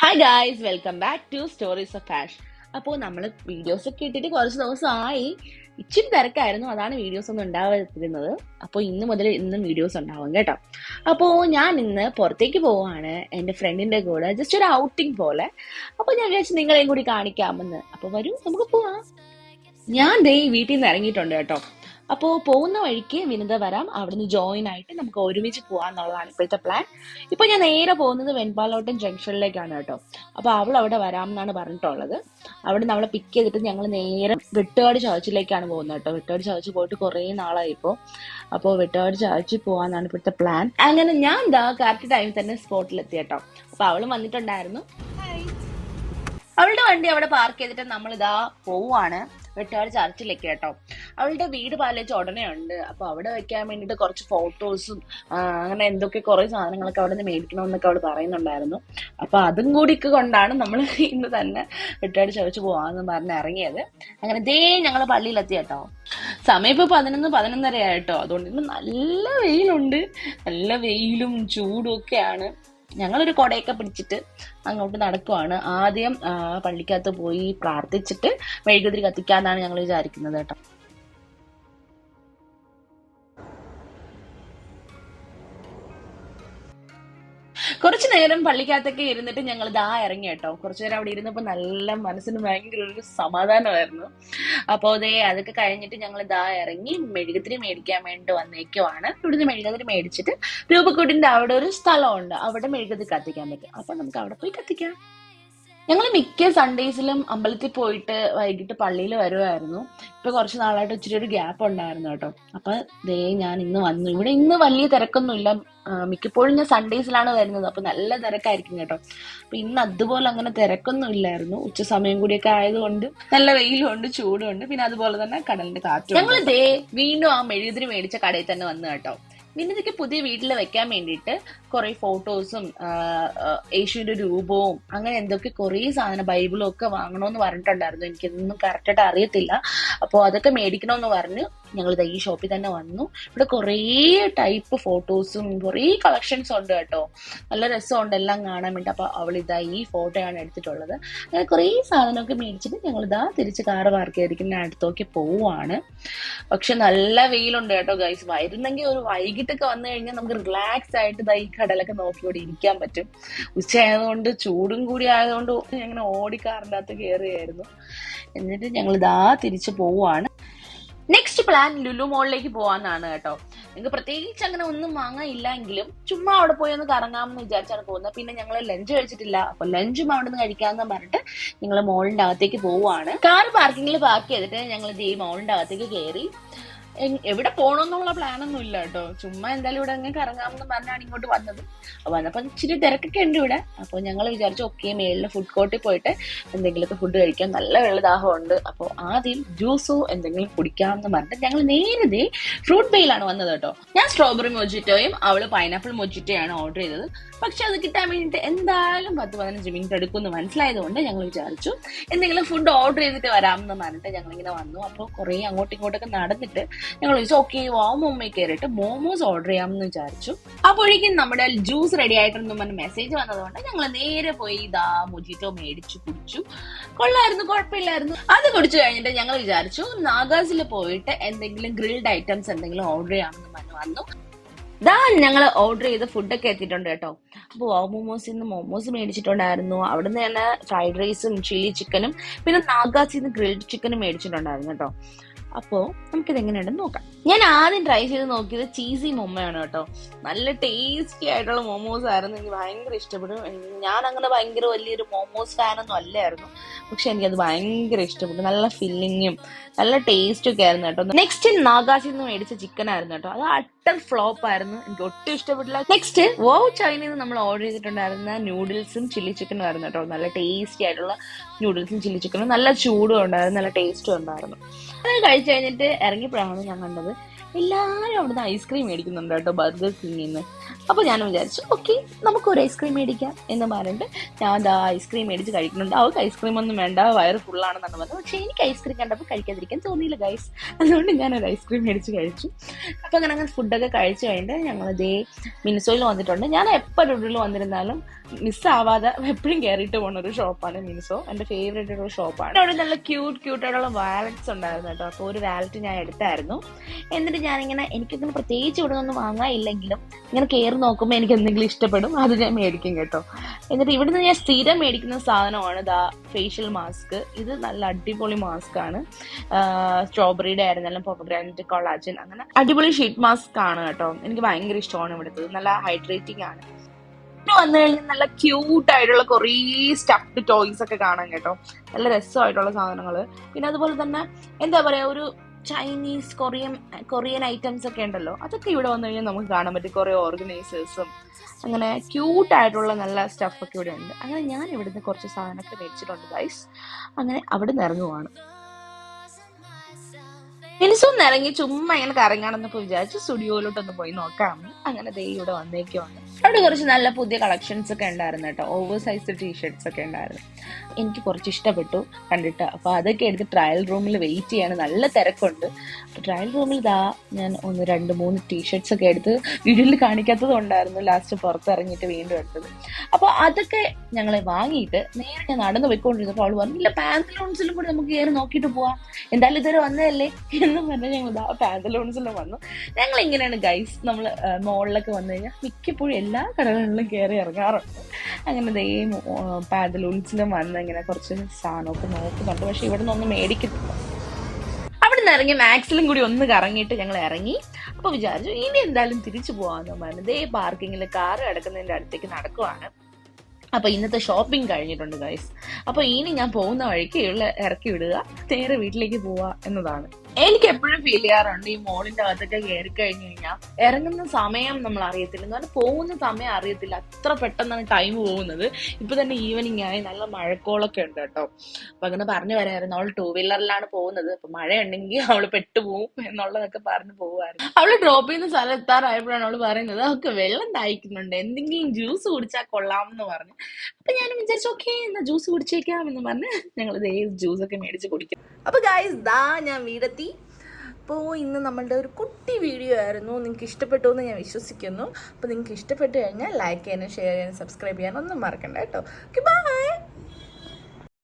Hi guys, welcome back to stories of Ash. അപ്പോൾ നമ്മൾ videos ഒക്കെ ഇട്ടിട്ട് കുറച്ച് ദിവസമായി. ഇച്ചിരി തിരക്കായിരുന്നു, അതാണ് വീഡിയോസ് ഒന്നും ഉണ്ടാവാതിരുന്നത്. അപ്പോൾ ഇന്ന് മുതൽ ഇന്നും വീഡിയോസ് ഉണ്ടാവും കേട്ടോ. അപ്പോൾ ഞാൻ ഇന്ന് പുറത്തേക്ക് പോവാണ് എൻ്റെ ഫ്രണ്ടിൻ്റെ കൂടെ, ജസ്റ്റ് ഒരു ഔട്ടിങ് പോലെ. അപ്പോൾ ഞാൻ വിചാരിച്ചു നിങ്ങളെയും കൂടി കാണിക്കാമെന്ന്. അപ്പോൾ വരൂ, നമുക്ക് പോവാം. ഞാൻ ദേ വീട്ടിൽ നിന്ന് ഇറങ്ങിയിട്ടുണ്ട് കേട്ടോ. അപ്പോൾ പോകുന്ന വഴിക്ക് വിനിത വരാം, അവിടുന്ന് ജോയിൻ ആയിട്ട് നമുക്ക് ഒരുമിച്ച് പോകാന്നുള്ളതാണ് ഇപ്പോഴത്തെ പ്ലാൻ. ഇപ്പൊ ഞാൻ നേരെ പോകുന്നത് വെൺപാലോട്ടൻ ജംഗ്ഷനിലേക്കാണ് കേട്ടോ. അപ്പൊ അവൾ അവിടെ വരാം എന്നാണ് പറഞ്ഞിട്ടുള്ളത്. അവിടെ നമ്മളെ പിക്ക് ചെയ്തിട്ട് ഞങ്ങൾ നേരെ വെട്ടുകാട് ചർച്ചിലേക്കാണ് പോകുന്നത് കേട്ടോ. വെട്ടുകാട് ചർച്ച് പോയിട്ട് കുറേ നാളായി ഇപ്പോൾ. അപ്പോൾ വെട്ടുകാട് ചർച്ചിൽ പോകാന്നാണ് ഇപ്പോഴത്തെ പ്ലാൻ. അങ്ങനെ ഞാൻ കറക്റ്റ് ടൈമിൽ തന്നെ സ്പോട്ടിലെത്തി കേട്ടോ. അപ്പൊ അവളും വന്നിട്ടുണ്ടായിരുന്നു. അവളുടെ വണ്ടി അവിടെ പാർക്ക് ചെയ്തിട്ട് നമ്മൾ പോവാണ് വെട്ടുകാട് ചർച്ചിലേക്ക് കേട്ടോ. അവളുടെ വീട് പാലിച്ച് ഉടനെ ഉണ്ട്. അപ്പൊ അവിടെ വെക്കാൻ വേണ്ടിട്ട് കുറച്ച് ഫോട്ടോസും അങ്ങനെ എന്തൊക്കെ കുറെ സാധനങ്ങളൊക്കെ അവിടെ നിന്ന് മേടിക്കണമെന്നൊക്കെ അവള് പറയുന്നുണ്ടായിരുന്നു. അപ്പൊ അതും കൂടി കൊണ്ടാണ് നമ്മൾ ഇന്ന് തന്നെ വെട്ടുകാട് ചർച്ച് പോവാന്ന് പറഞ്ഞ് ഇറങ്ങിയത്. അങ്ങനെ ഞങ്ങള് പള്ളിയിലെത്തി കേട്ടോ. സമയം ഇപ്പൊ 11-11:30 ആയിട്ടോ. അതുകൊണ്ട് ഇന്ന് നല്ല വെയിലുണ്ട്. നല്ല വെയിലും ചൂടും ഒക്കെയാണ്. ഞങ്ങളൊരു കൊടയൊക്കെ പിടിച്ചിട്ട് അങ്ങോട്ട് നടക്കുവാണ്. ആദ്യം പള്ളിക്കകത്ത് പോയി പ്രാർത്ഥിച്ചിട്ട് മെഴുകുതിരി കത്തിക്കാന്നാണ് ഞങ്ങൾ വിചാരിക്കുന്നത് കേട്ടോ. കുറച്ചു നേരം പള്ളിക്കകത്തൊക്കെ ഇരുന്നിട്ട് ഞങ്ങൾ ഇറങ്ങി കേട്ടോ. കുറച്ചു നേരം അവിടെ ഇരുന്നപ്പോ നല്ല മനസ്സിന് ഭയങ്കര ഒരു സമാധാനമായിരുന്നു. അപ്പോ അതൊക്കെ കഴിഞ്ഞിട്ട് ഞങ്ങൾ ഇറങ്ങി മെഴുകുതിരി മേടിക്കാൻ വേണ്ടി വന്നേക്കുവാണ്. ഇവിടുന്ന് മെഴുകുതിരി മേടിച്ചിട്ട് രൂപക്കൂട്ടിന്റെ അവിടെ ഒരു സ്ഥലമുണ്ട്, അവിടെ മെഴുകുതിരി കത്തിക്കാൻ പറ്റും. അപ്പൊ നമുക്ക് അവിടെ പോയി കത്തിക്കാം. ഞങ്ങൾ മിക്ക സൺഡേസിലും അമ്പലത്തിൽ പോയിട്ട് വൈകിട്ട് പള്ളിയിൽ വരുമായിരുന്നു. ഇപ്പൊ കുറച്ച് നാളായിട്ട് ഇച്ചിരി ഒരു ഗ്യാപ്പ് ഉണ്ടായിരുന്നു കേട്ടോ. അപ്പൊ ഞാൻ ഇന്ന് വന്നു. ഇവിടെ ഇന്ന് വലിയ തിരക്കൊന്നുമില്ല. മിക്കപ്പോഴും ഞാൻ സൺഡേസിലാണ് വരുന്നത്. അപ്പൊ നല്ല തിരക്കായിരിക്കും കേട്ടോ. അപ്പൊ ഇന്ന് അതുപോലെ അങ്ങനെ തിരക്കൊന്നും ഇല്ലായിരുന്നു. ഉച്ച സമയം കൂടിയൊക്കെ ആയതുകൊണ്ട് നല്ല വെയിലും ഉണ്ട്, ചൂടും ഉണ്ട്. പിന്നെ അതുപോലെ തന്നെ കടലിന്റെ കാറ്റും. ഞങ്ങൾ വീണ്ടും ആ മെഴുകുതിരി മേടിച്ച കടയിൽ തന്നെ വന്നു കേട്ടോ. വിനിതയ്ക്ക് പുതിയ വീട്ടിൽ വെക്കാൻ വേണ്ടിയിട്ട് കുറെ ഫോട്ടോസും യേശുവിന്റെ രൂപവും അങ്ങനെ എന്തൊക്കെ കുറെ സാധനം, ബൈബിളും ഒക്കെ വാങ്ങണമെന്ന് പറഞ്ഞിട്ടുണ്ടായിരുന്നു. എനിക്കിതൊന്നും കറക്റ്റായിട്ട് അറിയത്തില്ല. അപ്പോൾ അതൊക്കെ മേടിക്കണമെന്ന് പറഞ്ഞ് ഞങ്ങൾ ഈ ഷോപ്പിൽ തന്നെ വന്നു. ഇവിടെ കുറേ ടൈപ്പ് ഫോട്ടോസും കുറേ കളക്ഷൻസ് ഉണ്ട് കേട്ടോ. നല്ല രസമുണ്ട് എല്ലാം കാണാൻ വേണ്ടി. അപ്പൊ അവൾ ഈ ഫോട്ടോയാണ് എടുത്തിട്ടുള്ളത്. അങ്ങനെ കുറേ സാധനമൊക്കെ മേടിച്ചിട്ട് ഞങ്ങൾ തിരിച്ച് കാറ് പാർക്ക് ചെയ്തിരിക്കുന്ന അടുത്തൊക്കെ പോവാണ്. പക്ഷെ നല്ല വെയിലുണ്ട് കേട്ടോ ഗൈസ്. വരുന്നെങ്കിൽ ഒരു വൈകിട്ടൊക്കെ വന്നു കഴിഞ്ഞാൽ നമുക്ക് റിലാക്സ് ആയിട്ട് ഈ കടലൊക്കെ നോക്കിയോടെ ഇരിക്കാൻ പറ്റും. ഉച്ച ആയതുകൊണ്ട് ചൂടും കൂടി ആയതുകൊണ്ട് ഞങ്ങനെ ഓടിക്കാറിൻ്റെ അകത്ത് കയറിയായിരുന്നു. എന്നിട്ട് ഞങ്ങൾ തിരിച്ചു പോവാണ്. നെക്സ്റ്റ് പ്ലാൻ ലുലു മോളിലേക്ക് പോവാന്നാണ് കേട്ടോ. നിങ്ങൾക്ക് പ്രത്യേകിച്ച് അങ്ങനെ ഒന്നും വാങ്ങാനില്ല എങ്കിലും ചുമ്മാ അവിടെ പോയി ഒന്ന് കറങ്ങാമെന്ന് വിചാരിച്ചാണ് പോകുന്നത്. പിന്നെ ഞങ്ങൾ ലഞ്ച് കഴിച്ചിട്ടില്ല. അപ്പൊ ലഞ്ചും അവിടെ നിന്ന് കഴിക്കാമെന്ന് പറഞ്ഞിട്ട് ഞങ്ങൾ മോളിന്റെ അകത്തേക്ക് പോവാണ്. കാർ പാർക്കിങ്ങിൽ പാർക്ക് ചെയ്തിട്ട് ഞങ്ങൾ മോളിന്റെ അകത്തേക്ക് കയറി. എവിടെ പോകണമെന്നുള്ള പ്ലാനൊന്നും ഇല്ല കേട്ടോ. ചുമ്മാ എന്തായാലും ഇവിടെ അങ്ങനെ കറങ്ങാമെന്ന് പറഞ്ഞാണ് ഇങ്ങോട്ട് വന്നത്. വന്നപ്പോൾ ഇച്ചിരി തിരക്കൊക്കെ ഉണ്ട് ഇവിടെ. അപ്പോൾ ഞങ്ങൾ വിചാരിച്ചു ഓക്കെ മേളിൽ ഫുഡ് കോർട്ടിൽ പോയിട്ട് എന്തെങ്കിലുമൊക്കെ ഫുഡ് കഴിക്കാം, നല്ല വെള്ളദാഹമുണ്ട്. അപ്പോൾ ആദ്യം ജ്യൂസോ എന്തെങ്കിലും കുടിക്കാമെന്ന് പറഞ്ഞിട്ട് ഞങ്ങൾ നേരത്തെ ഫ്രൂട്ട് ബെയിലാണ് വന്നത് കേട്ടോ. ഞാൻ സ്ട്രോബെറി മൊജിറ്റോയും അവള് പൈനാപ്പിൾ മൊജിറ്റോയാണ് ഓർഡർ ചെയ്തത്. പക്ഷെ അത് കിട്ടാൻ വേണ്ടിയിട്ട് എന്തായാലും 10-15 മിനിറ്റ് എടുക്കുമെന്ന് മനസ്സിലായതുകൊണ്ട് ഞങ്ങൾ വിചാരിച്ചു എന്തെങ്കിലും ഫുഡ് ഓർഡർ ചെയ്തിട്ട് വരാമെന്ന് പറഞ്ഞിട്ട് ഞങ്ങളിങ്ങനെ വന്നു. അപ്പോൾ കുറേ അങ്ങോട്ടും ഇങ്ങോട്ടൊക്കെ നടന്നിട്ട് ഞങ്ങൾ ചോദിച്ചു ഓക്കെ മോമോയിൽ കയറിയിട്ട് മോമോസ് ഓർഡർ ചെയ്യാമെന്ന് വിചാരിച്ചു. അപ്പോഴേക്കും നമ്മുടെ ജ്യൂസ് റെഡി ആയിട്ടെന്ന് പറഞ്ഞ മെസ്സേജ് വന്നതുകൊണ്ട് ഞങ്ങൾ നേരെ പോയി മൊജിറ്റോ മേടിച്ചു കുടിച്ചു. കൊള്ളായിരുന്നു, കുഴപ്പമില്ലായിരുന്നു. അത് കുടിച്ചു കഴിഞ്ഞിട്ട് ഞങ്ങൾ വിചാരിച്ചു നാഗാസിൽ പോയിട്ട് എന്തെങ്കിലും ഗ്രിൽഡ് ഐറ്റംസ് എന്തെങ്കിലും ഓർഡർ ചെയ്യാമെന്ന് പറഞ്ഞു വന്നു. ഞങ്ങൾ ഓർഡർ ചെയ്ത ഫുഡൊക്കെ എത്തിയിട്ടുണ്ട് കേട്ടോ. അപ്പോൾ മോമോസിൽ നിന്ന് മോമോസ് മേടിച്ചിട്ടുണ്ടായിരുന്നു. അവിടുന്ന് തന്നെ ഫ്രൈഡ് റൈസും ചില്ലി ചിക്കനും പിന്നെ നാഗാസിൽ നിന്ന് ഗ്രിൽഡ് ചിക്കനും മേടിച്ചിട്ടുണ്ടായിരുന്നു കേട്ടോ. അപ്പോ നമുക്കിത് എങ്ങനെയുണ്ടെന്ന് നോക്കാം. ഞാൻ ആദ്യം ട്രൈ ചെയ്ത് നോക്കിയത് ചീസി മൊമ്മയാണ് കേട്ടോ. നല്ല ടേസ്റ്റി ആയിട്ടുള്ള മോമോസ് ആയിരുന്നു. എനിക്ക് ഭയങ്കര ഇഷ്ടപ്പെട്ടു. ഞാൻ അങ്ങനെ ഭയങ്കര വലിയൊരു മോമോസ് ഫാനൊന്നും അല്ലായിരുന്നു. പക്ഷെ എനിക്കത് ഭയങ്കര ഇഷ്ടപ്പെട്ടു. നല്ല ഫില്ലിങ്ങും നല്ല ടേസ്റ്റും ഒക്കെ ആയിരുന്നു കേട്ടോ. നെക്സ്റ്റ് നാഗാസിൽ നിന്ന് മേടിച്ച ചിക്കൻ ആയിരുന്നു കേട്ടോ. അത് അട്ടർ ഫ്ലോപ്പ് ആയിരുന്നു, എനിക്ക് ഒട്ടും ഇഷ്ടപ്പെട്ടില്ല. നെക്സ്റ്റ് ചൈനയിൽ നിന്ന് നമ്മൾ ഓർഡർ ചെയ്തിട്ടുണ്ടായിരുന്ന നൂഡിൽസും ചില്ലി ചിക്കനും ആയിരുന്നു കേട്ടോ. നല്ല ടേസ്റ്റി ആയിട്ടുള്ള നൂഡിൽസും ചില്ലി ചിക്കനും, നല്ല ചൂടും ഉണ്ടായിരുന്നു, നല്ല ടേസ്റ്റും ഉണ്ടായിരുന്നു. അത് കഴിച്ചു കഴിഞ്ഞിട്ട് ഇറങ്ങിയപ്പോഴാണ് ഞാൻ കണ്ടത് എല്ലാവരും അവിടുന്ന് ഐസ്ക്രീം മേടിക്കുന്നുണ്ട് കേട്ടോ ബർഗർ കിങ്ങിൽ നിന്ന്. അപ്പോൾ ഞാൻ വിചാരിച്ചു ഓക്കെ നമുക്കൊരു ഐസ്ക്രീം മേടിക്കാം എന്ന് പറഞ്ഞിട്ട് ഞാൻ ദാ ഐസ്ക്രീം മേടിച്ച് കഴിക്കുന്നുണ്ട്. അവൾക്ക് ഐസ്ക്രീം ഒന്നും വേണ്ട, വയറ് ഫുള്ളാണെന്നാണ് പറഞ്ഞത്. പക്ഷേ എനിക്ക് ഐസ്ക്രീം കണ്ടപ്പോൾ കഴിക്കാതിരിക്കാൻ തോന്നിയില്ല ഗൈസ്. അതുകൊണ്ട് ഞാനൊരു ഐസ്ക്രീം മേടിച്ച് കഴിച്ചു. അപ്പോൾ അങ്ങനെ ഫുഡൊക്കെ കഴിച്ച് കഴിഞ്ഞിട്ട് ഞങ്ങൾ ദേ മിനിസോയിൽ വന്നിട്ടുണ്ട്. ഞാൻ എപ്പോൾ ലുലുവിൽ വന്നിരുന്നാലും മിസ്സാവാതെ എപ്പോഴും കയറിയിട്ട് പോകുന്ന ഒരു ഷോപ്പാണ് മിനിസോ. എൻ്റെ ഫേവറേറ്റ് ഒരു ഷോപ്പാണ്. അവിടെ നല്ല ക്യൂട്ടായിട്ടുള്ള വാലറ്റ്സ് ഉണ്ടായിരുന്നു കേട്ടോ. അപ്പോൾ ഒരു വാലറ്റ് ഞാൻ എടുത്തായിരുന്നു. എന്നിട്ട് ഞാനിങ്ങനെ എനിക്കിങ്ങനെ പ്രത്യേകിച്ച് ഇവിടെ ഒന്നും വാങ്ങാനില്ലെങ്കിലും ഇങ്ങനെ കയറി നോക്കുമ്പോൾ എനിക്ക് എന്തെങ്കിലും ഇഷ്ടപ്പെടും, അത് ഞാൻ മേടിക്കും കേട്ടോ. എന്നിട്ട് ഇവിടുന്ന് ഞാൻ സ്ഥിരം മേടിക്കുന്ന സാധനമാണ് ദാ ഫേഷ്യൽ മാസ്ക്. ഇത് നല്ല അടിപൊളി മാസ്ക് ആണ്. സ്ട്രോബെറിയുടെ ആയിരുന്നാലും പൊമഗ്രാനൈറ്റ്, കൊളാജൻ, അങ്ങനെ അടിപൊളി ഷീറ്റ് മാസ്ക് ആണ് കേട്ടോ. എനിക്ക് ഭയങ്കര ഇഷ്ടമാണ് ഇവിടുത്തെ. നല്ല ഹൈഡ്രേറ്റിംഗ് ആണ്. വന്നു കഴിഞ്ഞാൽ നല്ല ക്യൂട്ടായിട്ടുള്ള കുറേ സ്റ്റഫ്ഡ് ടോയ്സ് ഒക്കെ കാണാൻ കേട്ടോ. നല്ല രസമായിട്ടുള്ള സാധനങ്ങള്. പിന്നെ അതുപോലെ തന്നെ എന്താ പറയാ, ഒരു ചൈനീസ് കൊറിയൻ ഐറ്റംസ് ഒക്കെ ഉണ്ടല്ലോ, അതൊക്കെ ഇവിടെ വന്നു കഴിഞ്ഞാൽ നമുക്ക് കാണാൻ പറ്റും. കുറെ ഓർഗനൈസേഴ്സും അങ്ങനെ ക്യൂട്ടായിട്ടുള്ള നല്ല സ്റ്റഫൊക്കെ ഇവിടെ ഉണ്ട്. അങ്ങനെ ഞാൻ ഇവിടുന്ന് കുറച്ച് സാധനമൊക്കെ മേടിച്ചിട്ടുണ്ട് ഗൈസ്. അങ്ങനെ അവിടെ നിന്ന് ഇറങ്ങുവാണ്. മിനിസൊന്ന് ഇറങ്ങി ചുമ്മാ ഇങ്ങനെ കറങ്ങാണെന്നപ്പോൾ വിചാരിച്ചു സ്റ്റുഡിയോയിലോട്ടൊന്ന് പോയി നോക്കാം. അങ്ങനെ ദേ ഇവിടെ വന്നേക്കുവാണ്. അവിടെ കുറച്ച് നല്ല പുതിയ കളക്ഷൻസ് ഒക്കെ ഉണ്ടായിരുന്നു കേട്ടോ. ഓവർ സൈസ് ടീഷർട്ട്സ് ഒക്കെ ഉണ്ടായിരുന്നു. എനിക്ക് കുറച്ച് ഇഷ്ടപ്പെട്ടു കണ്ടിട്ട്. അപ്പോൾ അതൊക്കെ എടുത്ത് ട്രയൽ റൂമിൽ വെയിറ്റ് ചെയ്യാണ്. നല്ല തിരക്കുണ്ട്. അപ്പോൾ ട്രയൽ റൂമിൽ ഇതാ ഞാൻ 1, 2, 3 ടീഷർട്ട്സ് ഒക്കെ എടുത്ത് വീഡിയോയിൽ കാണിക്കാത്തത് ഉണ്ടായിരുന്നു. ലാസ്റ്റ് പുറത്തിറങ്ങിയിട്ട് വീണ്ടും എടുത്തത്. അപ്പോൾ അതൊക്കെ ഞങ്ങളെ വാങ്ങിയിട്ട് നേരെ ഞാൻ നടന്നു പോയിക്കൊണ്ടിരുന്നപ്പോൾ അവൾ പറഞ്ഞില്ല പാന്തലൂൺസിലും കൂടി നമുക്ക് കയറി നോക്കിയിട്ട് പോവാം, എന്തായാലും ഇതുവരെ വന്നതല്ലേ എന്ന് പറഞ്ഞാൽ ഞങ്ങൾ ഇതാ പാന്തലൂൺസിലും വന്നു. ഞങ്ങൾ ഇങ്ങനെയാണ് ഗൈസ്, നമ്മൾ മോളിലൊക്കെ വന്നു കഴിഞ്ഞാൽ മിക്കപ്പോഴും എല്ലാ കടകളിലും കയറി ഇറങ്ങാറുണ്ട്. അങ്ങനെ ദേ പാന്തലൂൺസിലും വന്ന് ഇങ്ങനെ കുറച്ച് സാധനമൊക്കെ നോക്കുന്നുണ്ട്. പക്ഷെ ഇവിടെ നിന്നൊന്നും മേടിക്കത്തില്ല. അവിടെ നിന്ന് ഇറങ്ങി മാക്സിലും കൂടി ഒന്ന് കറങ്ങിയിട്ട് ഞങ്ങൾ ഇറങ്ങി. അപ്പോൾ വിചാരിച്ചു ഇനി എന്തായാലും തിരിച്ചു പോകാമെന്ന് പറഞ്ഞു ദേ പാർക്കിങ്ങിൽ കാറ് കിടക്കുന്നതിൻ്റെ അടുത്തേക്ക് നടക്കുവാണ്. അപ്പോൾ ഇന്നത്തെ ഷോപ്പിംഗ് കഴിഞ്ഞിട്ടുണ്ട് ഗൈസ്. അപ്പോൾ ഇനി ഞാൻ പോകുന്ന വഴിക്ക് ഇറക്കി വിടുക, നേരെ വീട്ടിലേക്ക് പോവുക എന്നതാണ്. എനിക്ക് എപ്പോഴും ഫീൽ ചെയ്യാറുണ്ട് ഈ മോളിന്റെ അകത്തൊക്കെ കയറി കഴിഞ്ഞു കഴിഞ്ഞാൽ ഇറങ്ങുന്ന സമയം നമ്മൾ അറിയത്തില്ല, എന്ന് പറഞ്ഞാൽ പോകുന്ന സമയം അറിയത്തില്ല. അത്ര പെട്ടെന്നാണ് ടൈം പോകുന്നത്. ഇപ്പൊ തന്നെ ഈവനിങ് ആയി, നല്ല മഴക്കോളൊക്കെ ഉണ്ട് കേട്ടോ. അപ്പൊ അങ്ങനെ പറഞ്ഞു വരായിരുന്നു. അവൾ 2 വീലറിലാണ് പോകുന്നത്. അപ്പൊ മഴ ഉണ്ടെങ്കിൽ അവള് പെട്ടുപോകും എന്നുള്ളതൊക്കെ പറഞ്ഞു പോകുമായിരുന്നു. അവള് ഡ്രോപ്പ് ചെയ്യുന്ന സ്ഥലം എത്താറായപ്പോഴാണ് അവള് പറയുന്നത് അവൾക്ക് വെള്ളം ദാഹിക്കുന്നുണ്ട്, എന്തെങ്കിലും ജ്യൂസ് കുടിച്ചാൽ കൊള്ളാം എന്ന് പറഞ്ഞു. അപ്പൊ ഞാൻ വിചാരിച്ചു ഓക്കെ എന്നാ ജ്യൂസ് കുടിച്ചേക്കാം എന്ന് പറഞ്ഞ് ഞങ്ങൾ ഇതേ ജ്യൂസൊക്കെ മേടിച്ച് കുടിക്കും. അപ്പോൾ ഗൈസ് ദാ ഞാൻ വീടെത്തി. അപ്പോൾ ഇന്ന് നമ്മളുടെ ഒരു കുട്ടി വീഡിയോ ആയിരുന്നു. നിങ്ങൾക്ക് ഇഷ്ടപ്പെട്ടു എന്ന് ഞാൻ വിശ്വസിക്കുന്നു. അപ്പോൾ നിങ്ങൾക്ക് ഇഷ്ടപ്പെട്ട് കഴിഞ്ഞാൽ ലൈക്ക് ചെയ്യാനും ഷെയർ ചെയ്യാനും സബ്സ്ക്രൈബ് ചെയ്യാനും ഒന്നും മറക്കണ്ട കേട്ടോ. Okay bye.